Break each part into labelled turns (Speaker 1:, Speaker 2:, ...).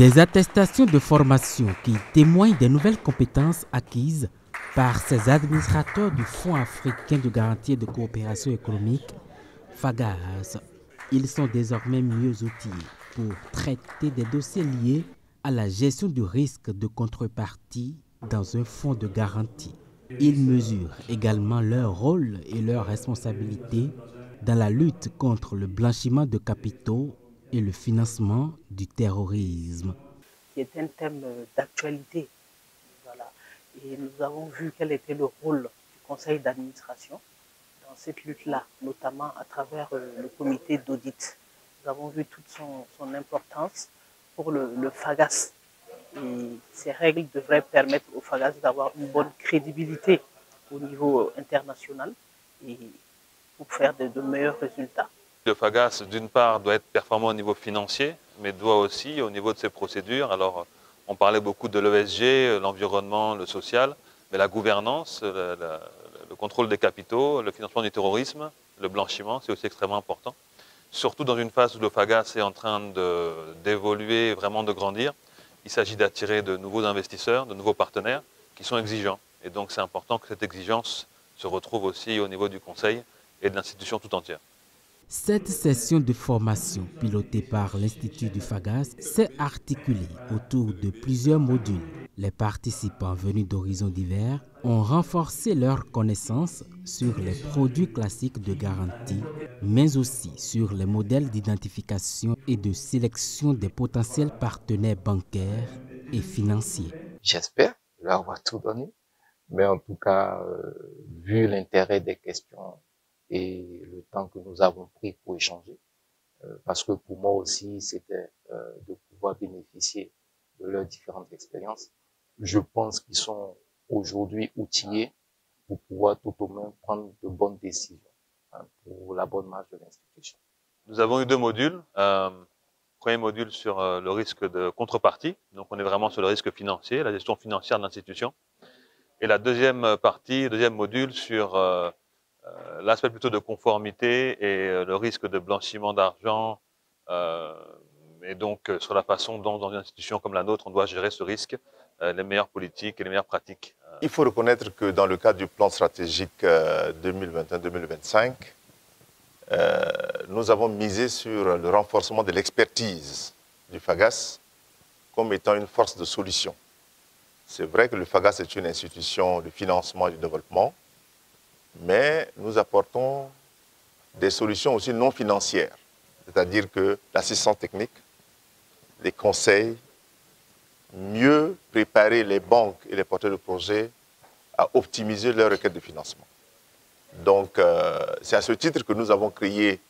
Speaker 1: Des attestations de formation qui témoignent des nouvelles compétences acquises par ces administrateurs du Fonds africain de garantie et de coopération économique, FAGAS. Ils sont désormais mieux outillés pour traiter des dossiers liés à la gestion du risque de contrepartie dans un fonds de garantie. Ils mesurent également leur rôle et leurs responsabilités dans la lutte contre le blanchiment de capitaux et le financement du terrorisme.
Speaker 2: Qui est un thème d'actualité. Voilà. Et nous avons vu quel était le rôle du conseil d'administration dans cette lutte-là, notamment à travers le comité d'audit. Nous avons vu toute son importance pour le FAGAS. Et ces règles devraient permettre au FAGAS d'avoir une bonne crédibilité au niveau international et pour faire de meilleurs résultats.
Speaker 3: Le FAGAS, d'une part, doit être performant au niveau financier, mais doit aussi, au niveau de ses procédures, alors on parlait beaucoup de l'ESG, l'environnement, le social, mais la gouvernance, le contrôle des capitaux, le financement du terrorisme, le blanchiment, c'est aussi extrêmement important. Surtout dans une phase où le FAGAS est en train d'évoluer, vraiment de grandir, il s'agit d'attirer de nouveaux investisseurs, de nouveaux partenaires qui sont exigeants. Et donc c'est important que cette exigence se retrouve aussi au niveau du Conseil et de l'institution tout entière.
Speaker 1: Cette session de formation pilotée par l'Institut du FAGAS s'est articulée autour de plusieurs modules. Les participants venus d'horizons divers ont renforcé leurs connaissances sur les produits classiques de garantie, mais aussi sur les modèles d'identification et de sélection des potentiels partenaires bancaires et financiers.
Speaker 4: J'espère leur avoir tout donné, mais en tout cas, vu l'intérêt des questions et le temps que nous avons pris pour échanger, parce que pour moi aussi, c'était de pouvoir bénéficier de leurs différentes expériences. Je pense qu'ils sont aujourd'hui outillés pour pouvoir tout au moins prendre de bonnes décisions pour la bonne marche de l'institution.
Speaker 3: Nous avons eu deux modules. Premier module sur le risque de contrepartie, donc on est vraiment sur le risque financier, la gestion financière de l'institution. Et la deuxième partie, deuxième module sur l'aspect plutôt de conformité et le risque de blanchiment d'argent et donc sur la façon dont dans une institution comme la nôtre on doit gérer ce risque, les meilleures politiques et les meilleures pratiques.
Speaker 5: Il faut reconnaître que dans le cadre du plan stratégique 2021-2025, nous avons misé sur le renforcement de l'expertise du FAGAS comme étant une force de solution. C'est vrai que le FAGAS est une institution de financement et de développement, mais nous apportons des solutions aussi non financières, c'est-à-dire que l'assistance technique, les conseils, mieux préparer les banques et les porteurs de projets à optimiser leurs requêtes de financement. Donc, c'est à ce titre que nous avons créé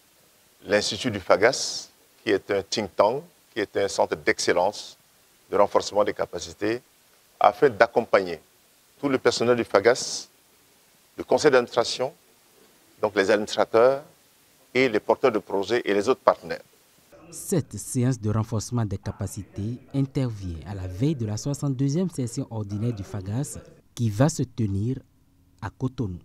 Speaker 5: l'Institut du FAGAS, qui est un think tank, qui est un centre d'excellence de renforcement des capacités, afin d'accompagner tout le personnel du FAGAS, le conseil d'administration, donc les administrateurs et les porteurs de projets et les autres partenaires.
Speaker 1: Cette séance de renforcement des capacités intervient à la veille de la 62e session ordinaire du FAGAS qui va se tenir à Cotonou.